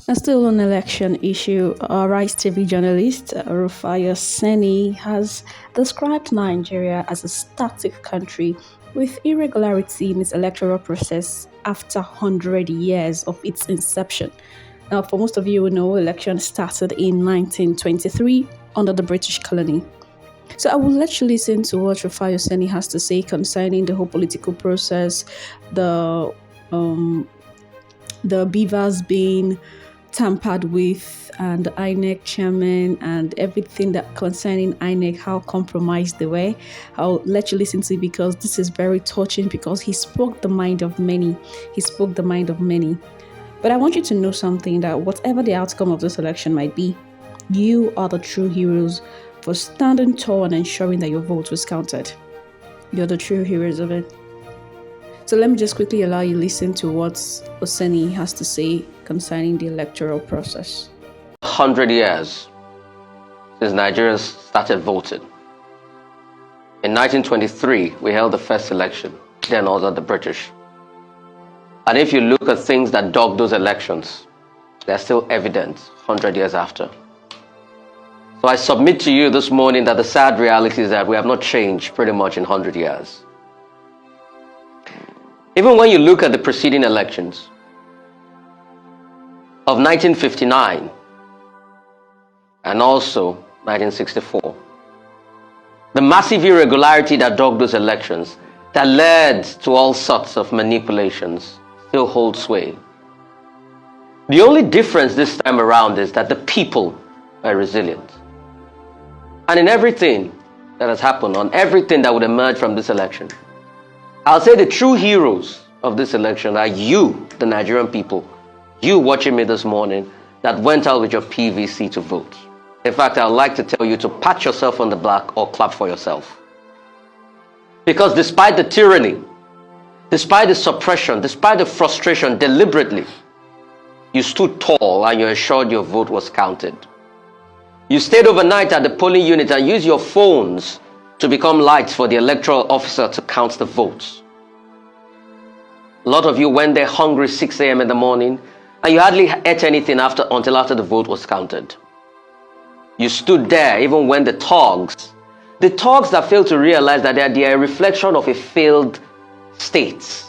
And still on election issue, Rice TV journalist Rufai has described Nigeria as a static country with irregularity in its electoral process after 100 years of its inception. Now, for most of you who know, election started in 1923 under the British colony. So I will let you listen to what Rufai has to say concerning the whole political process, the um, the beavers being tampered with and the Inec chairman and everything that concerning Inec, how compromised they were. I'll let you listen to it because this is very touching because he spoke the mind of many. He spoke the mind of many. But I want you to know something that whatever the outcome of this election might be, you are the true heroes for standing tall and ensuring that your vote was counted. You're the true heroes of it. So let me just quickly allow you listen to what Oseni has to say concerning the electoral process. 100 years since Nigerians started voting. In 1923, we held the first election, then under the British. And if you look at things that dogged those elections, they're still evident 100 years after. So I submit to you this morning that the sad reality is that we have not changed pretty much in 100 years. Even when you look at the preceding elections of 1959 and also 1964, the massive irregularity that dogged those elections that led to all sorts of manipulations still hold sway. The only difference this time around is that the people are resilient. And in everything that has happened, on everything that would emerge from this election, I'll say the true heroes of this election are you, the Nigerian people, you watching me this morning that went out with your PVC to vote. In fact, I'd like to tell you to pat yourself on the back or clap for yourself. Because despite the tyranny, despite the suppression, despite the frustration, deliberately, you stood tall and you ensured your vote was counted. You stayed overnight at the polling unit and used your phones to become lights for the electoral officer to count the votes. A lot of you went there hungry 6 a.m. in the morning and you hardly ate anything until after the vote was counted. You stood there even when the thugs that failed to realize that they are a reflection of a failed state.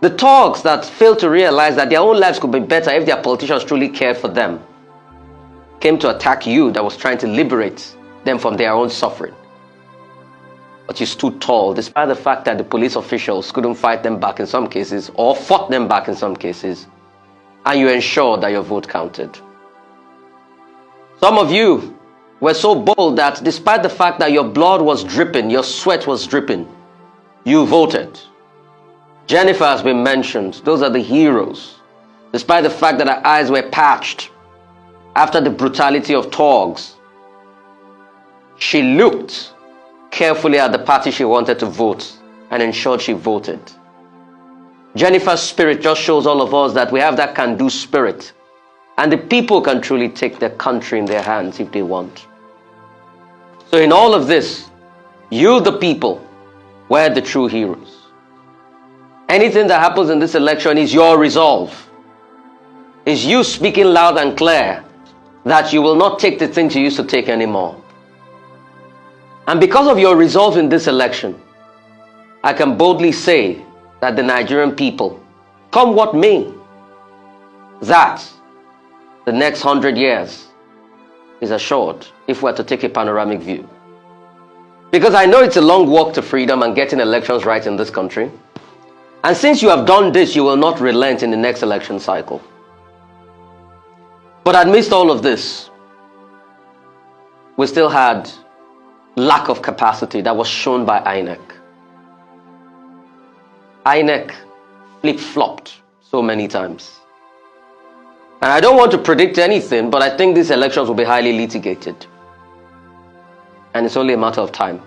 The thugs that failed to realize that their own lives could be better if their politicians truly cared for them came to attack you that was trying to liberate them from their own suffering. But you stood tall despite the fact that the police officials couldn't fight them back in some cases or fought them back in some cases, and you ensured that your vote counted. Some of you were so bold that despite the fact that your blood was dripping, your sweat was dripping, you voted. Jennifer has been mentioned. Those are the heroes. Despite the fact that her eyes were patched after the brutality of thugs, she looked carefully at the party she wanted to vote and ensured she voted. Jennifer's spirit just shows all of us that we have that can-do spirit, and the people can truly take their country in their hands if they want. So in all of this, you the people were the true heroes. Anything that happens in this election is your resolve. Is you speaking loud and clear that you will not take the things you used to take anymore. And because of your resolve in this election, I can boldly say that the Nigerian people, come what may, that the next 100 years is assured if we're to take a panoramic view. Because I know it's a long walk to freedom and getting elections right in this country. And since you have done this, you will not relent in the next election cycle. But amidst all of this, we still had lack of capacity that was shown by Inec. Inec flip-flopped so many times. And I don't want to predict anything, but I think these elections will be highly litigated. And it's only a matter of time.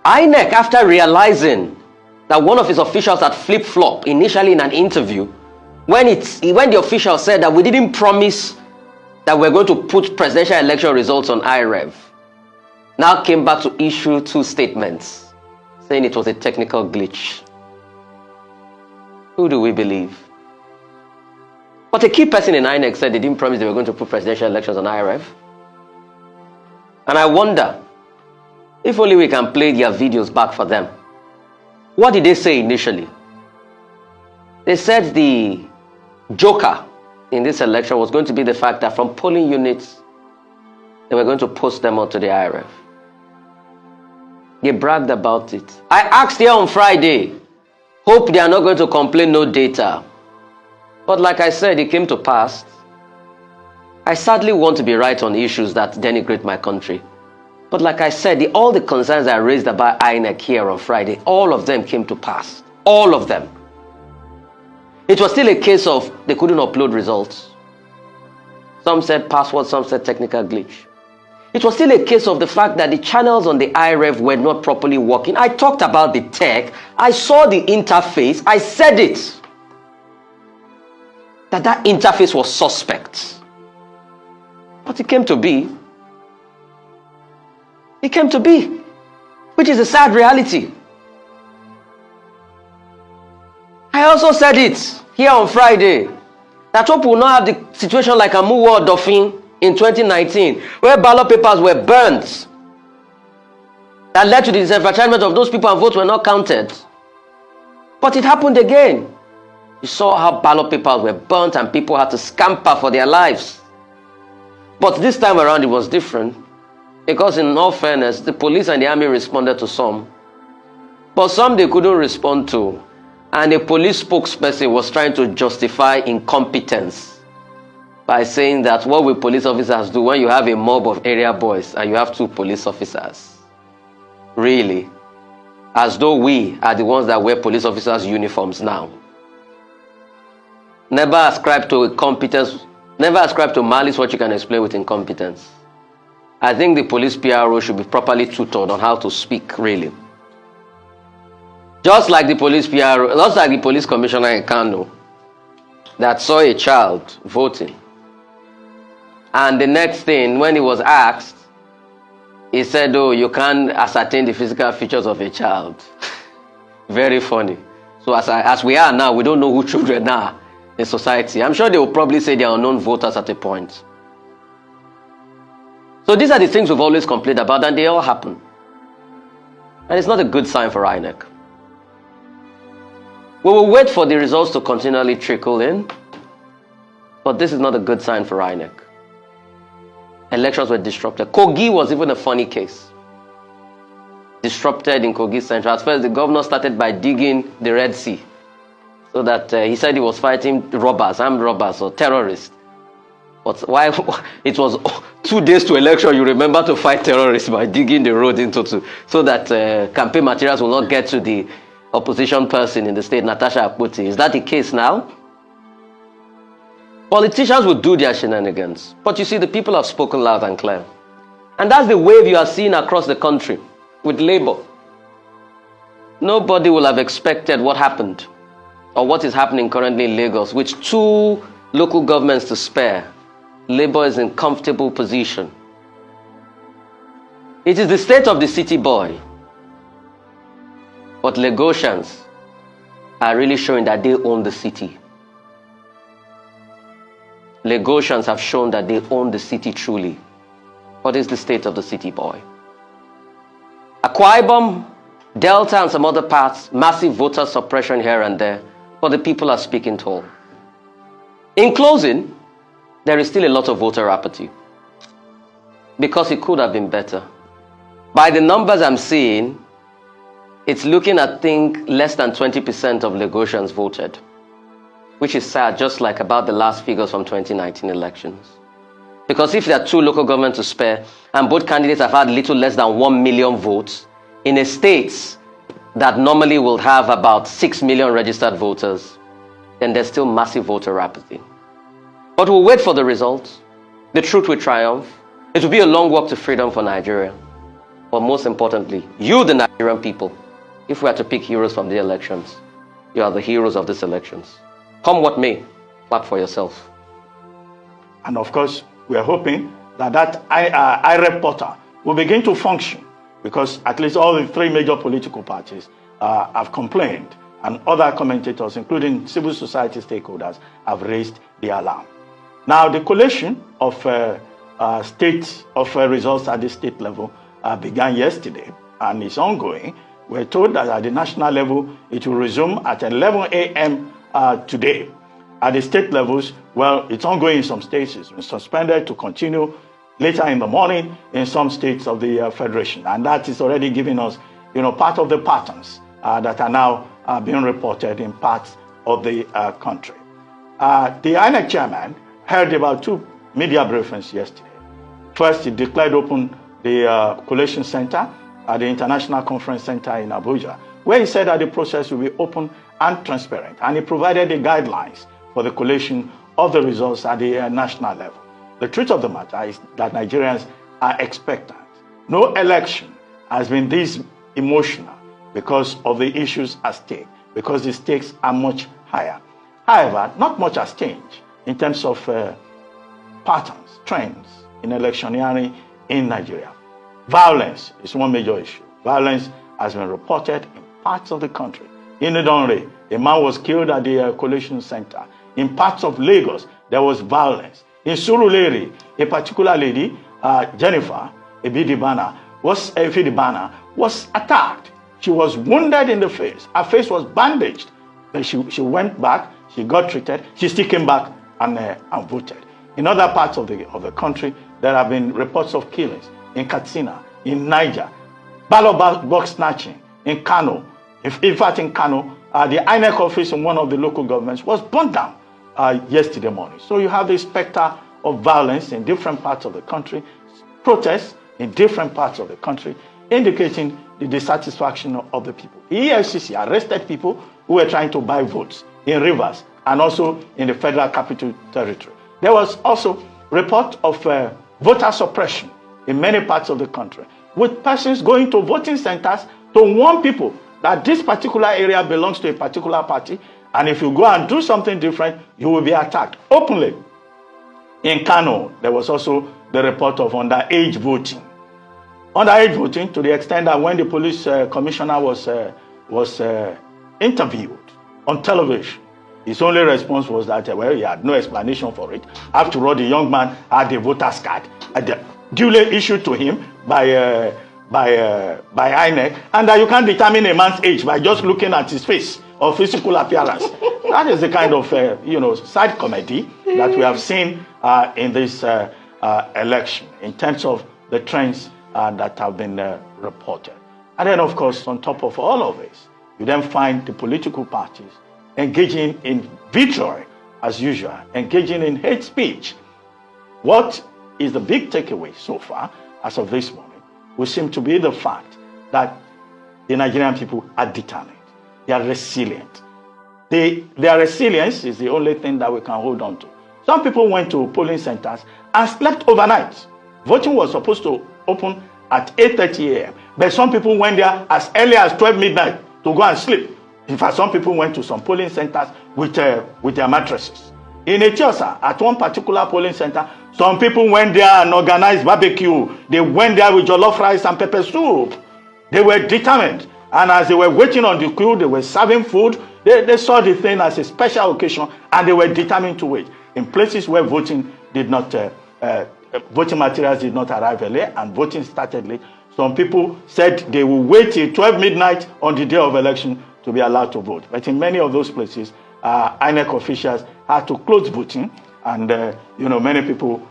Inec, after realizing that one of his officials had flip-flopped initially in an interview, when the official said that we didn't promise that we're going to put presidential election results on IREV, now came back to issue two statements saying it was a technical glitch. Who do we believe? But a key person in Inec said they didn't promise they were going to put presidential elections on IRF. And I wonder, if only we can play their videos back for them. What did they say initially? They said the joker in this election was going to be the fact that from polling units, they were going to post them onto the IRF. They bragged about it. I asked here on Friday, hope they are not going to complain no data. But like I said, it came to pass. I sadly want to be right on issues that denigrate my country. But like I said, all the concerns I raised about Inec here on Friday, all of them came to pass. All of them. It was still a case of they couldn't upload results. Some said password, some said technical glitch. It was still a case of the fact that the channels on the IRF were not properly working. I talked about the tech. I saw the interface. I said it. That interface was suspect. But it came to be. It came to be. Which is a sad reality. I also said it here on Friday. That hope will not have the situation like Amuwo or Dauphin in 2019, where ballot papers were burnt. That led to the disenfranchisement of those people and votes were not counted. But it happened again. You saw how ballot papers were burnt and people had to scamper for their lives. But this time around it was different. Because in all fairness, the police and the army responded to some. But some they couldn't respond to. And a police spokesperson was trying to justify incompetence by saying that what will police officers do when you have a mob of area boys and you have 2 police officers? Really? As though we are the ones that wear police officers' uniforms now. Never ascribe to incompetence, never ascribe to malice what you can explain with incompetence. I think the police PRO should be properly tutored on how to speak, really. Just like the police PRO, just like the police commissioner in Kano that saw a child voting. And the next thing, when he was asked, he said, oh, you can't ascertain the physical features of a child. Very funny. So as we are now, we don't know who children are in society. I'm sure they will probably say they are unknown voters at a point. So these are the things we've always complained about, and they all happen. And it's not a good sign for Inec. We will wait for the results to continually trickle in, but this is not a good sign for Inec. Elections were disrupted. Kogi was even a funny case. Disrupted in Kogi Central. At first, the governor started by digging the Red Sea, so that he said he was fighting robbers, armed robbers or terrorists. But why it was 2 days to election, you remember to fight terrorists by digging the road into two, so that campaign materials will not get to the opposition person in the state, Natasha Akpoti. Is that the case now? Politicians will do their shenanigans. But you see, the people have spoken loud and clear. And that's the wave you are seeing across the country with Labour. Nobody will have expected what happened or what is happening currently in Lagos, with 2 local governments to spare. Labour is in comfortable position. It is the state of the city boy. But Lagosians are really showing that they own the city. Lagosians have shown that they own the city truly. What is the state of the city boy? Akwa Ibom, Delta and some other parts, massive voter suppression here and there, but the people are speaking tall. In closing, there is still a lot of voter apathy because it could have been better. By the numbers I'm seeing, it's looking at, I think, less than 20% of Lagosians voted, which is sad, just like about the last figures from 2019 elections. Because if there are 2 local governments to spare, and both candidates have had little less than 1 million votes, in a state that normally will have about 6 million registered voters, then there's still massive voter apathy. But we'll wait for the results. The truth will triumph. It will be a long walk to freedom for Nigeria. But most importantly, you, the Nigerian people, if we are to pick heroes from the elections, you are the heroes of these elections. Come what may, clap for yourself. And of course, we are hoping that IREP portal will begin to function, because at least all the 3 major political parties have complained and other commentators, including civil society stakeholders, have raised the alarm. Now, the collation of results at the state level began yesterday and is ongoing. We're told that at the national level, it will resume at 11 a.m. Today. At the state levels, well, it's ongoing in some states. It's been suspended to continue later in the morning in some states of the Federation. And that is already giving us, part of the patterns that are now being reported in parts of the country. The Inec chairman held about 2 media briefings yesterday. First, he declared open the collation center at the International Conference Center in Abuja, where he said that the process will be open and transparent. And he provided the guidelines for the collation of the results at the national level. The truth of the matter is that Nigerians are expectant. No election has been this emotional because of the issues at stake, because the stakes are much higher. However, not much has changed in terms of patterns, trends in electioneering in Nigeria. Violence is one major issue. Violence has been reported in parts of the country. In Idonre, a man was killed at the collation center. In parts of Lagos, there was violence. In Surulere, a particular lady, Jennifer Efidibana, was attacked. She was wounded in the face. Her face was bandaged. Then she went back, she got treated, she still came back and voted. In other parts of the country, there have been reports of killings. In Katsina, in Niger, ballot box snatching, in Kano. In fact, in Kano, the Inec office in one of the local governments was burned down yesterday morning. So you have the specter of violence in different parts of the country, protests in different parts of the country, indicating the dissatisfaction of the people. The EFCC arrested people who were trying to buy votes in Rivers and also in the Federal Capital Territory. There was also report of voter suppression in many parts of the country, with persons going to voting centers to warn people that this particular area belongs to a particular party, and if you go and do something different, you will be attacked openly. In Kano, there was also the report of underage voting. Underage voting to the extent that when the police commissioner was interviewed on television, his only response was that, well, he had no explanation for it. After all, the young man had a voter's card duly issued to him by Inec, and that you can't determine a man's age by just looking at his face or physical appearance. That is the kind of side comedy that we have seen in this election in terms of the trends that have been reported. And then, of course, on top of all of this, you then find the political parties engaging in vitriol as usual, engaging in hate speech. What is the big takeaway so far, as of this moment, will seem to be the fact that the Nigerian people are determined. They are resilient. Their resilience is the only thing that we can hold on to. Some people went to polling centers and slept overnight. Voting was supposed to open at 8:30 a.m., but some people went there as early as 12 midnight to go and sleep. In fact, some people went to some polling centers with their mattresses. In Etiosa, at one particular polling center, some people went there and organized barbecue. They went there with jollof rice and pepper soup. They were determined. And as they were waiting on the queue, they were serving food. They saw the thing as a special occasion, and they were determined to wait. In places where voting materials did not arrive early and voting started late, some people said they will wait till 12 midnight on the day of election to be allowed to vote. But in many of those places, INEC officials had to close voting, and many people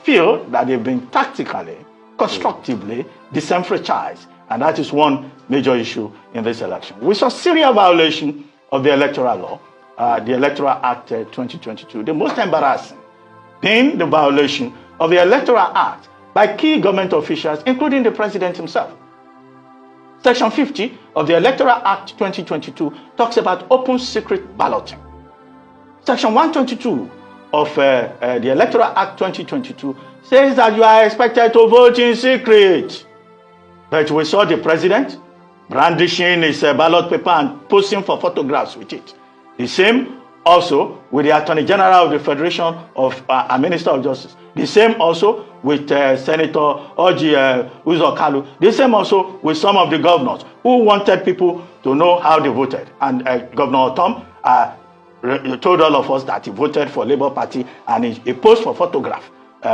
feel that they've been tactically, constructively disenfranchised, and that is one major issue in this election. We saw serious violation of the electoral law, the Electoral Act 2022. The most embarrassing being the violation of the Electoral Act by key government officials, including the president himself. Section 50 of the Electoral Act 2022 talks about open secret balloting. Section 122 of the Electoral Act 2022 says that you are expected to vote in secret. But we saw the president brandishing his ballot paper and posing for photographs with it. The same also with the Attorney General of the Federation and Minister of Justice. The same also with Senator Oji Uzokalu. The same also with some of the governors who wanted people to know how they voted. And Governor Tom told all of us that he voted for Labour Party, and he posed for photograph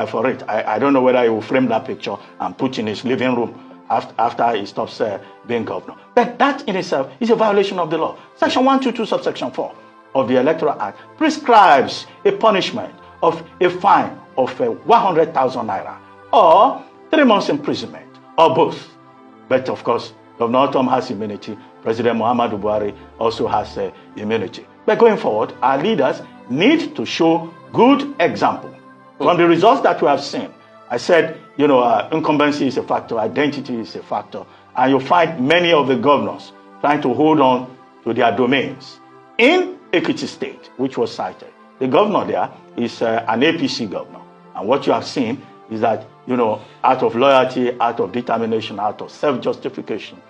for it. I don't know whether he will frame that picture and put in his living room after he stops being governor. But that in itself is a violation of the law. Section 122, subsection 4 of the Electoral Act prescribes a punishment of a fine of 100,000 naira or 3 months imprisonment or both. But of course, Governor Tom has immunity. President Muhammadu Buhari also has immunity. But going forward, our leaders need to show good example. From the results that we have seen, I said, incumbency is a factor, identity is a factor, and you'll find many of the governors trying to hold on to their domains. In Ekiti State, which was cited, the governor there is an APC governor. And what you have seen is that, out of loyalty, out of determination, out of self-justification,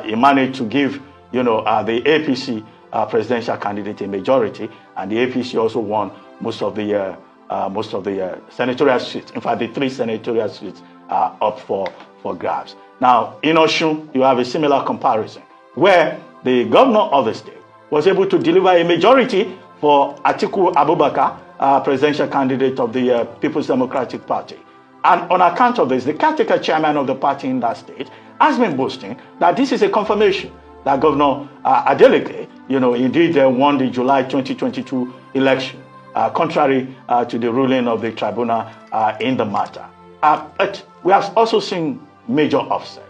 he managed to give, the APC presidential candidate a majority, and the APC also won most of the senatorial seats. In fact, the 3 senatorial seats are up for grabs. Now, in Osun, you have a similar comparison, where the governor of the state was able to deliver a majority for Atiku Abubakar, presidential candidate of the People's Democratic Party. And on account of this, the caretaker chairman of the party in that state has been boasting that this is a confirmation that Governor Adeleke, indeed won the July 2022 election, contrary to the ruling of the tribunal in the matter. But we have also seen major offset.